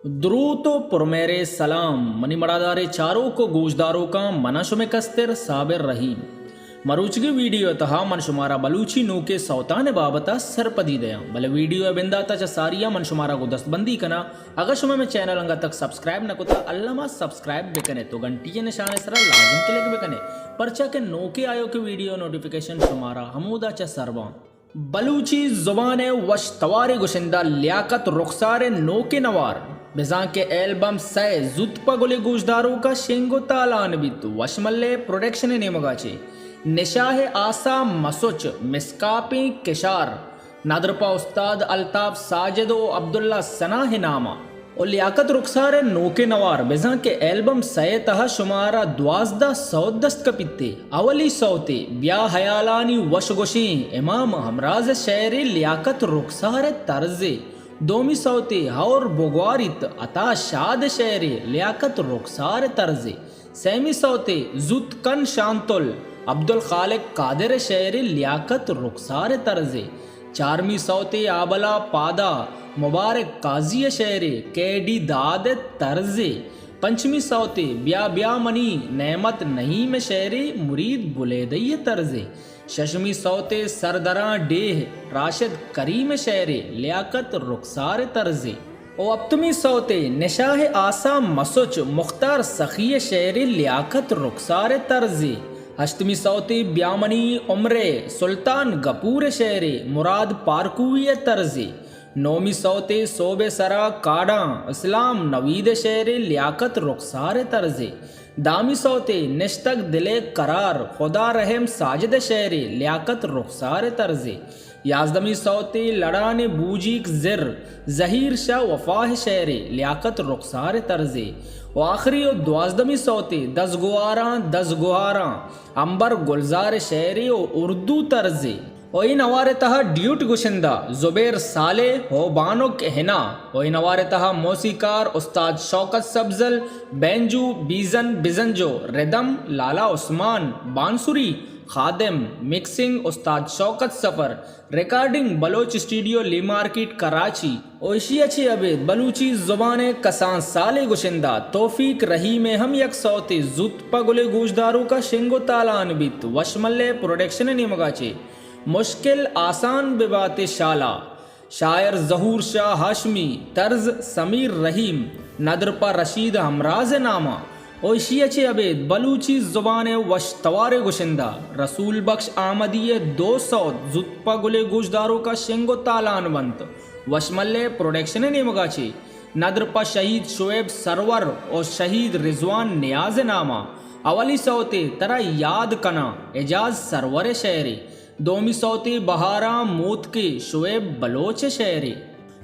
द्रूतो पुरमेरे सलाम मनी मड़ादारे चारों को गोजदारों का मनशु में कस्तर साबिर रहीम मरुचगी वीडियो तहा मनशुमारा बलूची नू के सौतान बाबता सरपदी दया बले वीडियो बिंदा ता सारिया मनशुमारा को दस्तबंदी कना अगर शुमा में चैनल अंगा तक सब्सक्राइब न कुता अल्लामा सब्सक्राइब बेकने तो घंटी के निशान सरा लाजिम के लेके बेकने परचा के नो के आयो के वीडियो नोटिफिकेशन शुमारा हमूदा चा सरवा बलूची जुबान वश तवारे गुशिंदा लियाकत रुखसार नो के नवार बिजा के एल्बम सै जुत्पा गुले गुजदारों का शेंगो तालान बित वशमल्ले प्रोडक्शन ने मगाचे निशाह आसा मसुच मिसकापी किशार नादरपा उस्ताद अल्ताफ साजिदो अब्दुल्ला सना है नामा और लियाकत रुखसार नोके नवार बिजा के एल्बम सै तहा शुमारा 12 सौदस्त कपिते अवली सौते ब्या हयालानी वशगोशी इमाम हमराज शेर लियाकत रुखसार तर्जे दोमी सौते और बोगवारित अता शाद शेर लियाकत रुखसार तर्जे सैमी सौते जुत कन शांतुल अब्दुल खालिक कादिर शेर लियाकत रुखसार तर्जे चारमी सौते आबला पादा मुबारक काजी शेर केडी दाद तर्जे पंचमी सौते ब्या ब्या मनी नेमत नहीं में शेर मुरीद बुलेदई तर्जे शशमी सौते सरदरा डेह राशिद करीम शेर लियाकत रुखसार तर्जे ओ अप्तमी सौते निशाह आसा मसुच मुख्तार सखी शेर लियाकत रुखसार तर्जे अष्टमी सौते ब्यामनी उम्रे सुल्तान गपूर शेर मुराद पारकुई तर्जे नौमी सौते सोबे सरा काडा इस्लाम नवीद शेर लियाकत रुखसार तर्जे दामी सौते निश्तक दिले करार खुदा रहम साजिद शेर लियाकत रुखसार तर्जे याजदमी सौते लड़ाने बूजीक जिर जहीर शाह वफाह शेर लियाकत रुखसार तर्जे व आखिरी और 12वीं सौते 10 गुहारा अंबर गुलजार शेर उर्दू तर्जे और इन नवारे तहा ड्यूट गुशिंदा जुबैर साले हो बानुक हिना और इन नवारे तहा मौसीकार उस्ताद शौकत सब्जल बेंजू बीजन बिजंजो रिदम लाला उस्मान बांसुरी खादिम मिक्सिंग उस्ताद शौकत सफ़र रिकॉर्डिंग बलोच स्टूडियो ली मार्केट कराची ओशी अच्छी अबेद बलूची जुबान कसान साले गुशिंदा तौफीक रही में हम यक सौते जुत पगुले गूजदारों का शिंगो तालान बित वशमल्ले प्रोडक्शन ने मगाचे मुश्किल आसान बेबाते शाला शायर जहूर शाह हाशमी तर्ज समीर रहीम नदरपा रशीद हमराज नामा ओशियचे अबेद बलूची जुबान वश तवारे गुशिंदा रसूल बख्श आमदी 200 जुत्पा गुले गुजदारों का शेंगो तालान बंत वशमल्ले प्रोडक्शन ने मगाचे नदरपा शहीद शोएब सरवर और शहीद रिजवान नियाज नामा अवली सौते तरा याद कना एजाज सरवर शेरे दोमी सौते बहारा मोत के शुएब बलोच शेरे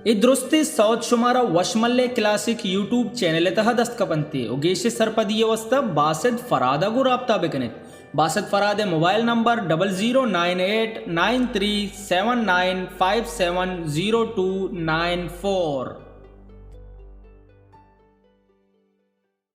ए दुरुस्ते सौत शुमारा वशमल्ले क्लासिक यूट्यूब चैनल तहा दस्त कपंते उगेश सरपदी वस्ता बासिद फरादा गु राब्ता बेकने बासिद फराद मोबाइल नंबर 00989379570294